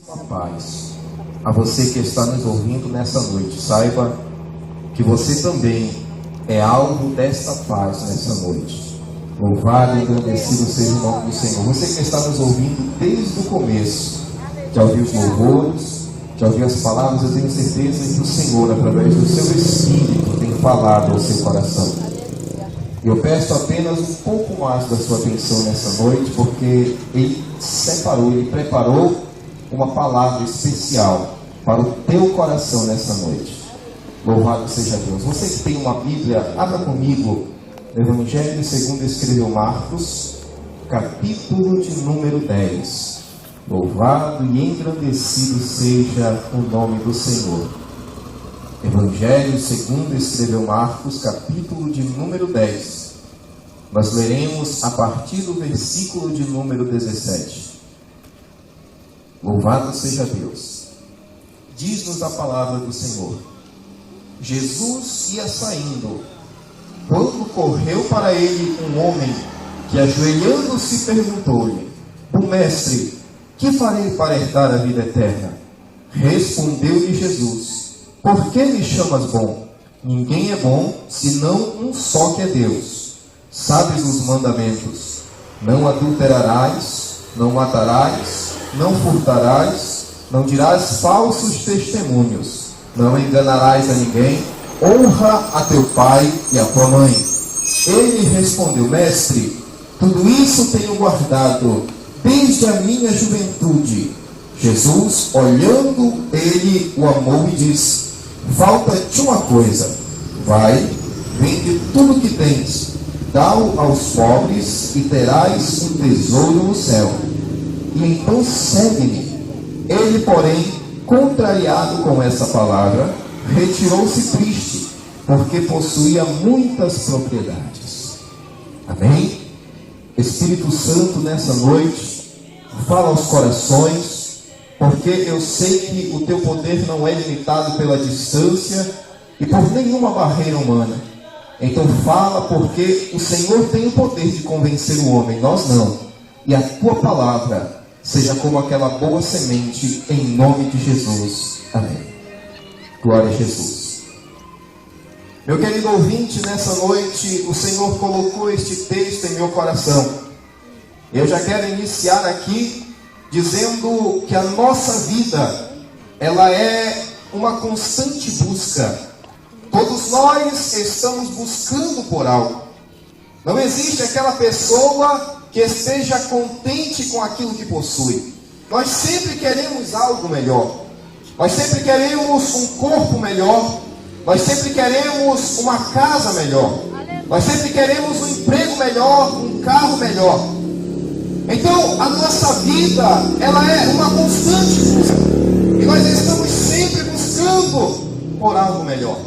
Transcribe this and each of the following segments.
Uma paz a você que está nos ouvindo nessa noite. Saiba que você também é alvo desta paz nessa noite. Louvado e agradecido seja o nome do Senhor. Você que está nos ouvindo desde o começo, já ouviu os louvores, já ouviu as palavras, eu tenho certeza que o Senhor, através do seu Espírito, tem falado ao seu coração. Eu peço apenas um pouco mais da sua atenção nessa noite, porque Ele preparou uma palavra especial para o teu coração nessa noite. Louvado seja Deus. Você que tem uma Bíblia, abra comigo no Evangelho segundo escreveu Marcos, capítulo de número 10. Louvado e engrandecido seja o nome do Senhor. Evangelho segundo escreveu Marcos, capítulo de número 10. Nós leremos a partir do versículo de número 17. Louvado seja Deus. Diz-nos a palavra do Senhor. Jesus ia saindo, quando correu para ele um homem, que ajoelhando-se perguntou-lhe: Bom mestre, que farei para herdar a vida eterna? Respondeu-lhe Jesus: Por que me chamas bom? Ninguém é bom, senão um só, que é Deus. Sabes os mandamentos: não adulterarás, não matarás, não furtarás, não dirás falsos testemunhos, não enganarás a ninguém, honra a teu pai e a tua mãe. Ele respondeu: Mestre, tudo isso tenho guardado desde a minha juventude. Jesus, olhando ele, o amou e disse: Falta-te uma coisa. Vai, vende tudo que tens, dá-o aos pobres, e terás um tesouro no céu. E então segue-me. Ele, porém, contrariado com essa palavra, retirou-se triste, porque possuía muitas propriedades. Amém? Espírito Santo, nessa noite, fala aos corações, porque eu sei que o teu poder não é limitado pela distância e por nenhuma barreira humana. Então fala, porque o Senhor tem o poder de convencer o homem, nós não. E a tua palavra seja como aquela boa semente, em nome de Jesus. Amém. Glória a Jesus. Meu querido ouvinte, nessa noite o Senhor colocou este texto em meu coração. Eu já quero iniciar aqui dizendo que a nossa vida, ela é uma constante busca. Todos nós estamos buscando por algo. Não existe aquela pessoa que esteja contente com aquilo que possui. Nós sempre queremos algo melhor. Nós sempre queremos um corpo melhor. Nós sempre queremos uma casa melhor. Nós sempre queremos um emprego melhor, um carro melhor. Então, a nossa vida, ela é uma constante busca. E nós estamos sempre buscando por algo melhor.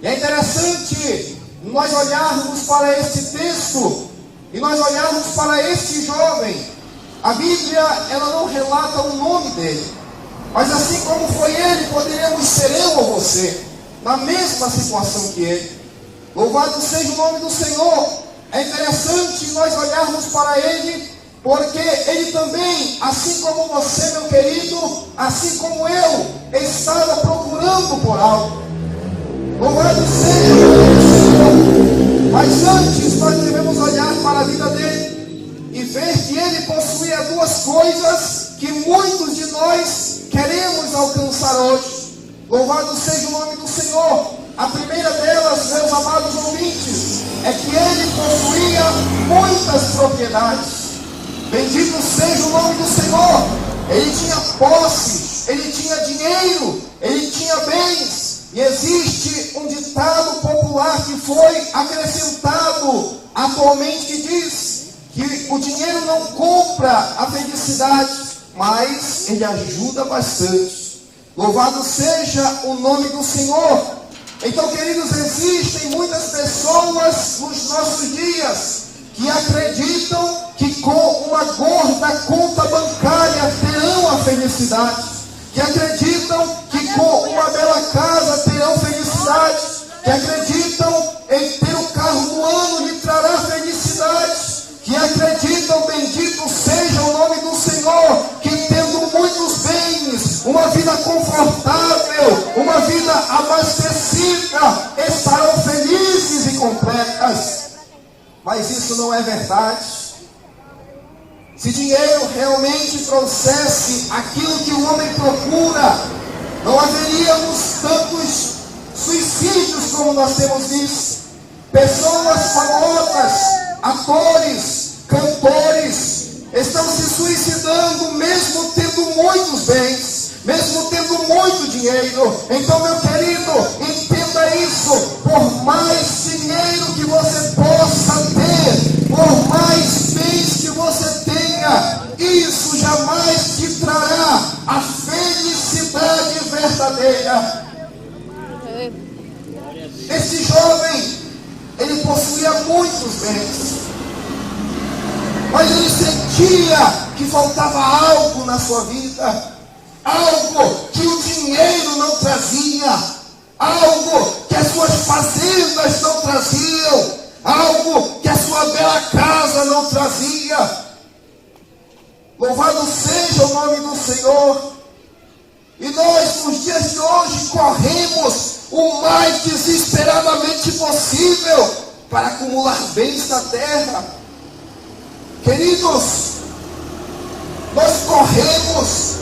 E é interessante nós olharmos para este texto e nós olharmos para este jovem. A Bíblia, ela não relata o nome dele, mas assim como foi ele, poderíamos ser eu ou você, na mesma situação que ele. Louvado seja o nome do Senhor. É interessante nós olharmos para ele, porque ele também, assim como você, meu querido, assim como eu, estava procurando por algo. Louvado seja o nome do Senhor. Mas antes nós devemos olhar para a vida dele e ver que ele possuía duas coisas que muitos de nós queremos alcançar hoje. Louvado seja o nome do Senhor. A primeira delas, meus amados ouvintes, é que ele possuía muitas propriedades. Bendito seja o nome do Senhor. Ele tinha posses, ele tinha dinheiro, ele tinha bens. E existe um ditado popular que foi acrescentado atualmente, que diz que o dinheiro não compra a felicidade, mas ele ajuda bastante. Louvado seja o nome do Senhor. Então, queridos, existem muitas pessoas nos nossos dias que acreditam que com uma gorda conta bancária terão a felicidade, que acreditam que com uma bela casa terão felicidade, que acreditam em ter o carro do ano lhe trará felicidade, que acreditam, bendito seja o nome do Senhor, que tendo muitos bens vida confortável, uma vida abastecida, estarão felizes e completas. Mas isso não é verdade. Se dinheiro realmente trouxesse aquilo que o homem procura, não haveríamos tantos suicídios como nós temos visto. Pessoas famosas, atores, cantores, estão se suicidando mesmo tendo muitos bens, mesmo tendo muito dinheiro. Então, meu querido, entenda isso. Por mais dinheiro que você possa ter, por mais bens que você tenha, isso jamais te trará a felicidade verdadeira. Esse jovem, ele possuía muitos bens, mas ele sentia que faltava algo na sua vida, algo que o dinheiro não trazia, algo que as suas fazendas não traziam, algo que a sua bela casa não trazia. Louvado seja o nome do Senhor. E nós, nos dias de hoje, corremos o mais desesperadamente possível para acumular bens na terra. Queridos, nós corremos,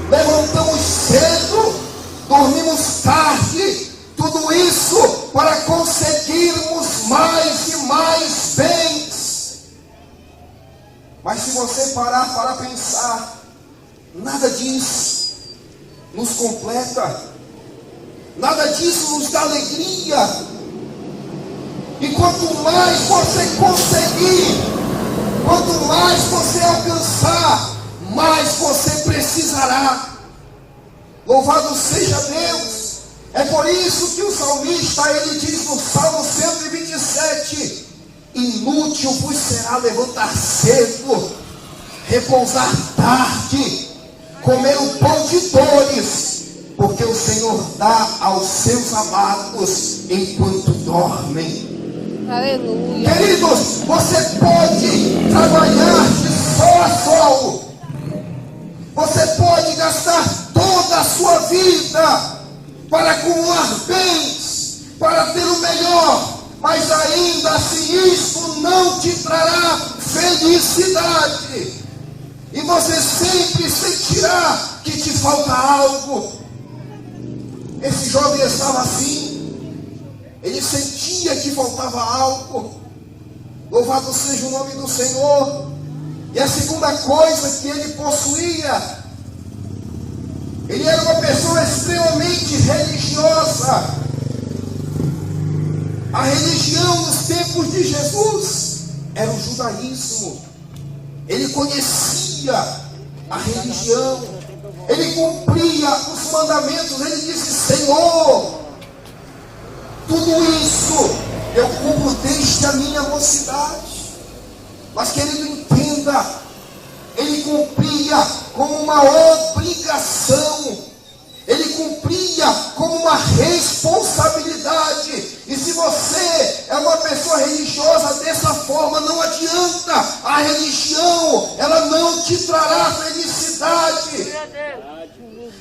levantamos cedo, dormimos tarde, tudo isso para conseguirmos mais e mais bens. Mas se você parar para pensar, nada disso nos completa, nada disso nos dá alegria. E quanto mais você conseguir, quanto mais você alcançar, mais você precisará. Louvado seja Deus. É por isso que o salmista, ele diz no Salmo 127, inútil vos será levantar cedo, repousar tarde, comer o pão de dores, porque o Senhor dá aos seus amados enquanto dormem. Aleluia. Queridos, você pode trabalhar de sol a sol, você pode gastar toda a sua vida para acumular bens, para ter o melhor, mas ainda assim isso não te trará felicidade. E você sempre sentirá que te falta algo. Esse jovem estava assim. Ele sentia que faltava algo. Louvado seja o nome do Senhor. E a segunda coisa que ele possuía, ele era uma pessoa extremamente religiosa. A religião nos tempos de Jesus era o judaísmo. Ele conhecia a religião, ele cumpria os mandamentos. Ele disse: Senhor, tudo isso eu cumpro desde a minha mocidade. Mas, querido, entenda, ele cumpria como uma obrigação, ele cumpria como uma responsabilidade. E se você é uma pessoa religiosa dessa forma, não adianta, a religião, ela não te trará felicidade.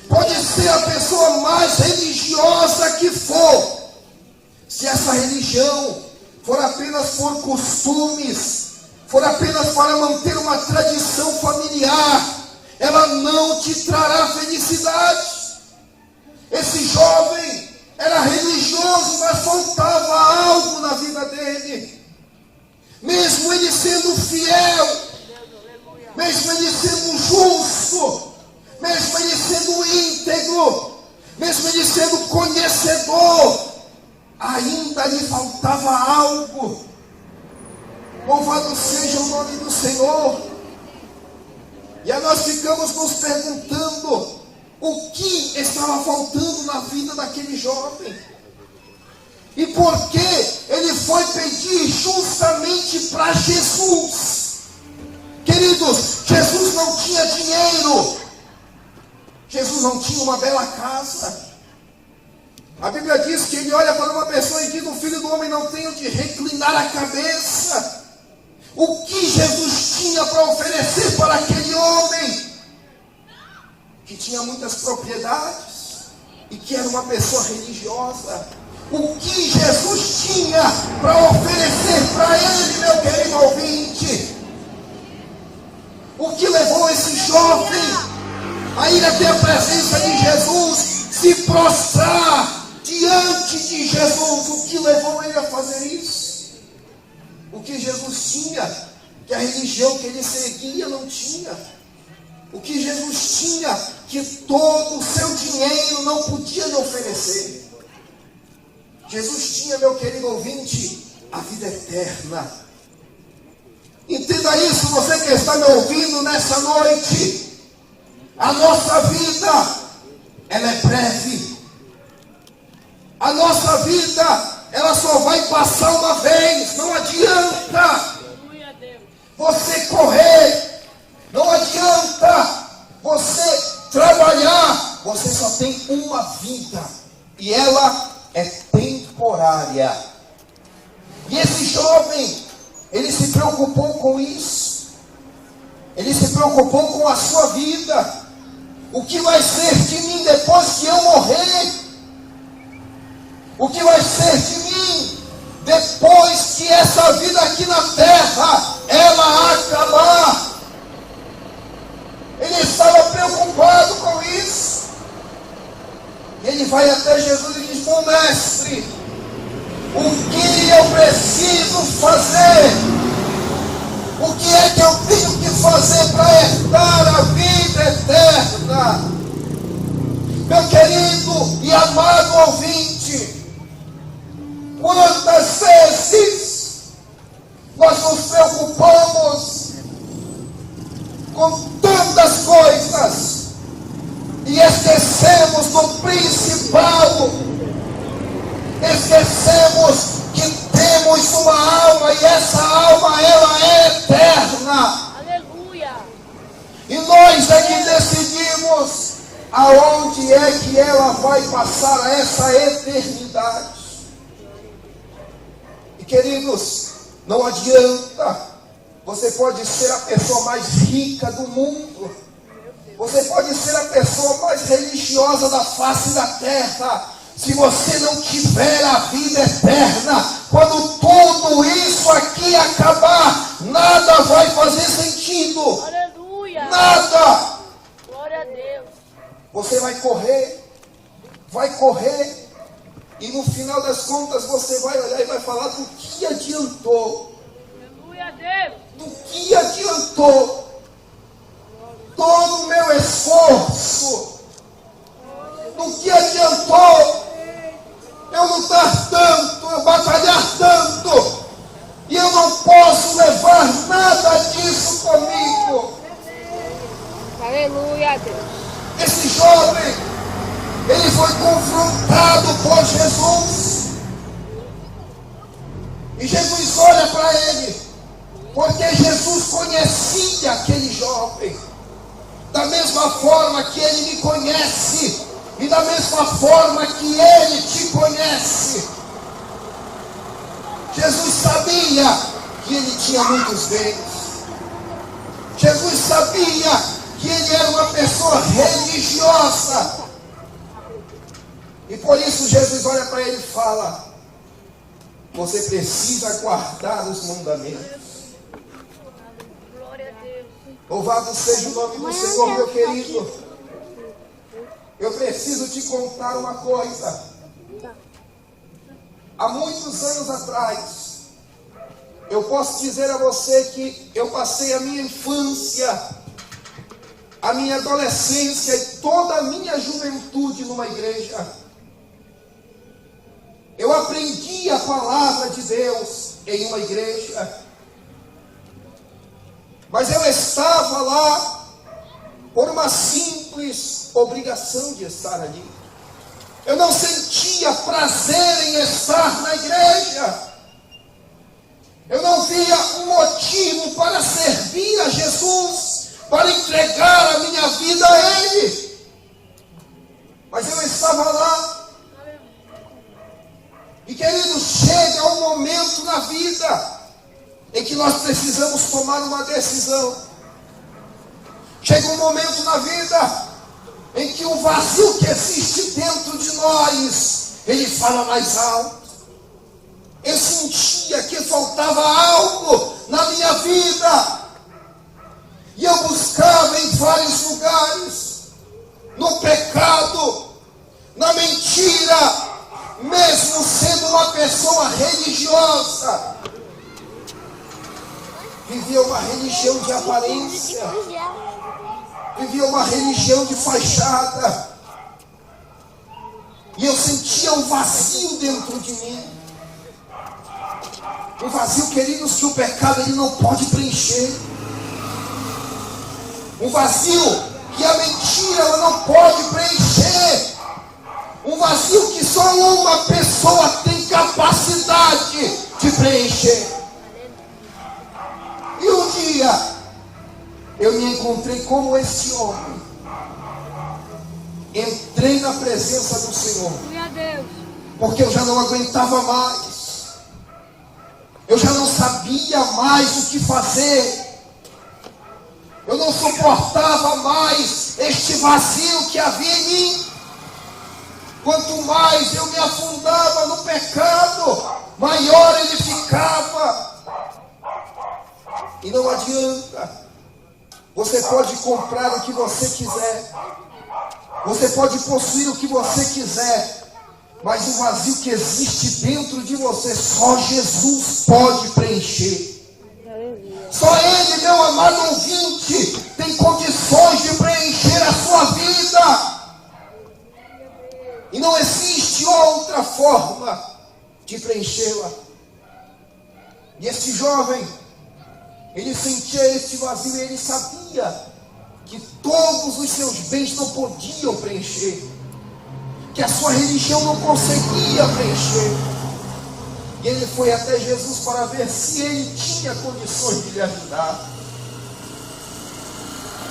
Pode ser a pessoa mais religiosa que for, se essa religião for apenas por costumes, for apenas para manter uma tradição familiar, ela não te trará felicidade. Esse jovem era religioso, mas faltava algo na vida dele. Mesmo ele sendo fiel, mesmo ele sendo justo, mesmo ele sendo íntegro, mesmo ele sendo conhecedor, ainda lhe faltava algo. Louvado seja o nome do Senhor. E aí nós ficamos nos perguntando o que estava faltando na vida daquele jovem. E por que ele foi pedir justamente para Jesus? Queridos, Jesus não tinha dinheiro. Jesus não tinha uma bela casa. A Bíblia diz que ele olha para uma pessoa e diz: o Filho do Homem não tem onde reclinar a cabeça. O que Jesus tinha para oferecer para aquele homem? que tinha muitas propriedades e que era uma pessoa religiosa. O que Jesus tinha para oferecer para ele, meu querido ouvinte? O que levou esse jovem a ir até a presença de Jesus, se prostrar diante de Jesus? O que levou ele a fazer isso? O que Jesus tinha, que a religião que ele seguia não tinha. O que Jesus tinha, que todo o seu dinheiro não podia lhe oferecer. Jesus tinha, meu querido ouvinte, a vida eterna. Entenda isso, você que está me ouvindo nessa noite. A nossa vida, ela é breve. A nossa vida, ela só vai passar uma vez. Não adianta você correr. Não adianta você trabalhar. Você só tem uma vida. E ela é temporária. E esse jovem, ele se preocupou com isso. Ele se preocupou com a sua vida. O que vai ser de mim depois que eu morrer? O que vai ser de mim depois que essa vida aqui na terra ela acabar? Ele estava preocupado com isso. Ele vai até Jesus e diz: bom mestre, o que eu preciso fazer? O que é que eu tenho que fazer para herdar a vida eterna? Meu querido e amado ouvinte, quantas vezes nós nos preocupamos com tantas coisas e esquecemos do principal. Esquecemos que temos uma alma e essa alma ela é eterna. Aleluia. E nós é que decidimos aonde é que ela vai passar essa eternidade. E queridos, não adianta. Você pode ser a pessoa mais rica do mundo. Você pode ser a pessoa mais religiosa da face da terra. Se você não tiver a vida eterna, quando tudo isso aqui acabar, nada vai fazer sentido. Aleluia. Nada. Glória a Deus. Você vai correr, e no final das contas você vai olhar e vai falar: do que adiantou? Aleluia a Deus. Do que adiantou todo o meu esforço? Do que adiantou eu lutar tanto, eu batalhar tanto, e eu não posso levar nada disso comigo? Aleluia a Deus. Esse jovem, ele foi confrontado por Jesus, e Jesus olha para ele, porque Jesus conhecia aquele jovem, da mesma forma que ele me conhece, e da mesma forma que ele te conhece. Jesus sabia que ele tinha muitos bens. Jesus sabia que ele era uma pessoa religiosa. E por isso Jesus olha para ele e fala: você precisa guardar os mandamentos. Glória a Deus. Louvado seja o nome do Senhor, meu querido. Eu preciso te contar uma coisa. Há muitos anos atrás, eu posso dizer a você que eu passei a minha infância, a minha adolescência e toda a minha juventude numa igreja. Eu aprendi a palavra de Deus em uma igreja. Mas eu estava lá por uma simples obrigação de estar ali. Eu não sentia prazer em estar na igreja. Eu não via um motivo para servir a Jesus, para entregar a minha vida a Ele. Mas eu estava lá. E querido, chega um momento na vida em que nós precisamos tomar uma decisão. Chega um momento na vida em que o vazio que existe dentro de nós, ele fala mais alto. Eu sentia que faltava algo na minha vida. E eu buscava em vários lugares, no pecado, na mentira, mesmo sendo uma pessoa religiosa. Vivia uma religião de aparência, vivia uma religião de fachada. E eu sentia um vazio dentro de mim. Um vazio, queridos, que o pecado ele não pode preencher. Um vazio que a mentira ela não pode preencher. Um vazio que só uma pessoa tem capacidade de preencher. E um dia eu me encontrei como esse homem. Entrei na presença do Senhor. Porque eu já não aguentava mais. Eu já não sabia mais o que fazer. Eu não suportava mais este vazio que havia em mim. Quanto mais eu me afundava no pecado, maior ele ficava. E não adianta. Você pode comprar o que você quiser. Você pode possuir o que você quiser. Mas o vazio que existe dentro de você, só Jesus pode preencher. Só Ele, meu amado ouvinte, tem condições de preencher a sua vida. E não existe outra forma de preenchê-la. E esse jovem, ele sentia este vazio e ele sabia que todos os seus bens não podiam preencher. Que a sua religião não conseguia preencher. E ele foi até Jesus para ver se ele tinha condições de lhe ajudar.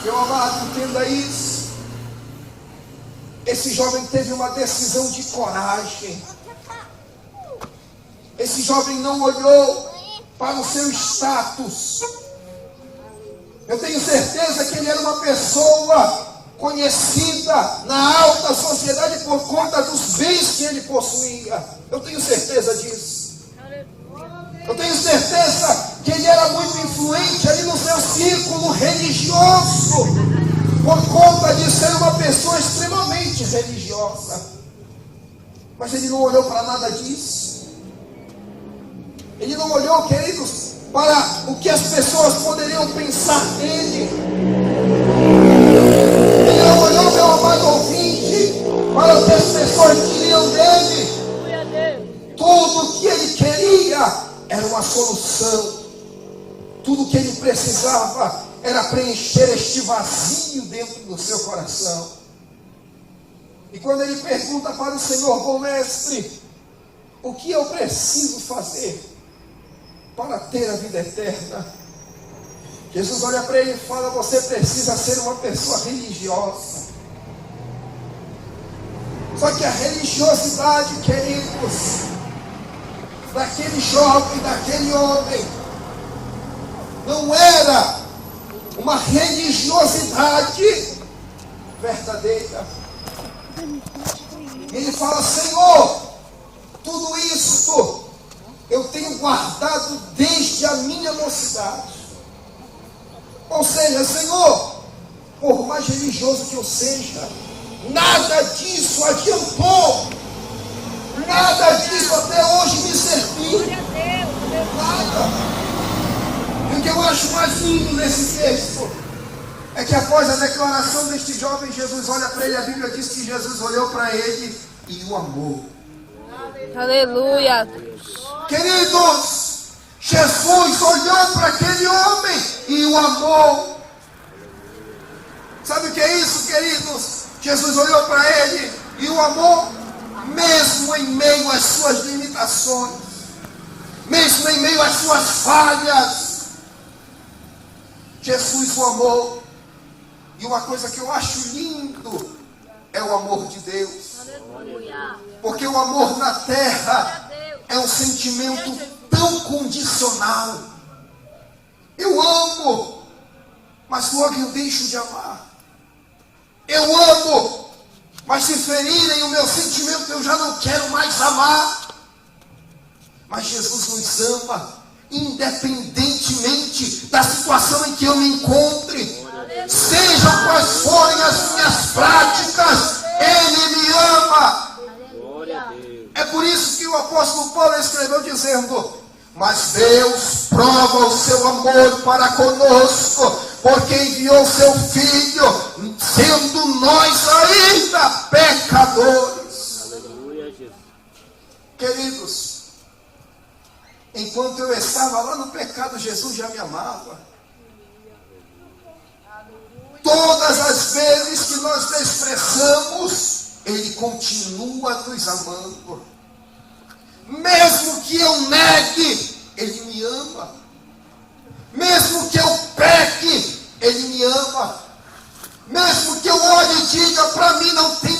Meu amado, entenda isso. Esse jovem teve uma decisão de coragem. Esse jovem não olhou para o seu status. Eu tenho certeza que ele era uma pessoa conhecida na alta sociedade por conta dos bens que ele possuía. Eu tenho certeza disso. Eu tenho certeza que ele era muito influente ali no seu círculo religioso, por conta de ser uma pessoa extremamente religiosa. Mas ele não olhou para nada disso. Ele não olhou, queridos, para o que as pessoas poderiam pensar dele. Ele não olhou, meu amado ouvinte, para o que as pessoas diriam dele. Tudo o que ele queria era uma solução. Tudo o que ele precisava era preencher este vazio dentro do seu coração. E quando ele pergunta para o Senhor: bom mestre, o que eu preciso fazer para ter a vida eterna? Jesus olha para ele e fala: você precisa ser uma pessoa religiosa. Só que a religiosidade, queridos, daquele jovem, daquele homem, não era uma religiosidade verdadeira. Ele fala: Senhor, tudo isso eu tenho guardado desde a minha mocidade. Ou seja, Senhor, por mais religioso que eu seja, nada disso adiantou. Nada disso até hoje me serviu. Nada. E o que eu acho mais lindo nesse texto é que após a declaração deste jovem, Jesus olha para ele. A Bíblia diz que Jesus olhou para ele e o amou. Aleluia. Queridos, Jesus olhou para aquele homem e o amou. Sabe o que é isso, queridos? Jesus olhou para ele e o amou, mesmo em meio às suas limitações, mesmo em meio às suas falhas. Jesus o amou. E uma coisa que eu acho lindo é o amor de Deus. Porque o amor na terra é um sentimento tão condicional. Eu amo, mas logo eu deixo de amar. eu amo, mas se ferirem o meu sentimento, eu já não quero mais amar. Mas Jesus nos ama, independentemente da situação em que eu me encontre. Sejam quais forem as minhas práticas, Ele me ama. É por isso que o apóstolo Paulo escreveu dizendo: mas Deus prova o seu amor para conosco, porque enviou seu Filho, sendo nós ainda pecadores. Queridos, enquanto eu estava lá no pecado, Jesus já me amava. Todas as vezes que nós desprezamos, Ele continua nos amando. Mesmo que eu negue, Ele me ama. Mesmo que eu peque, Ele me ama. Mesmo que eu olhe e diga, para mim não tem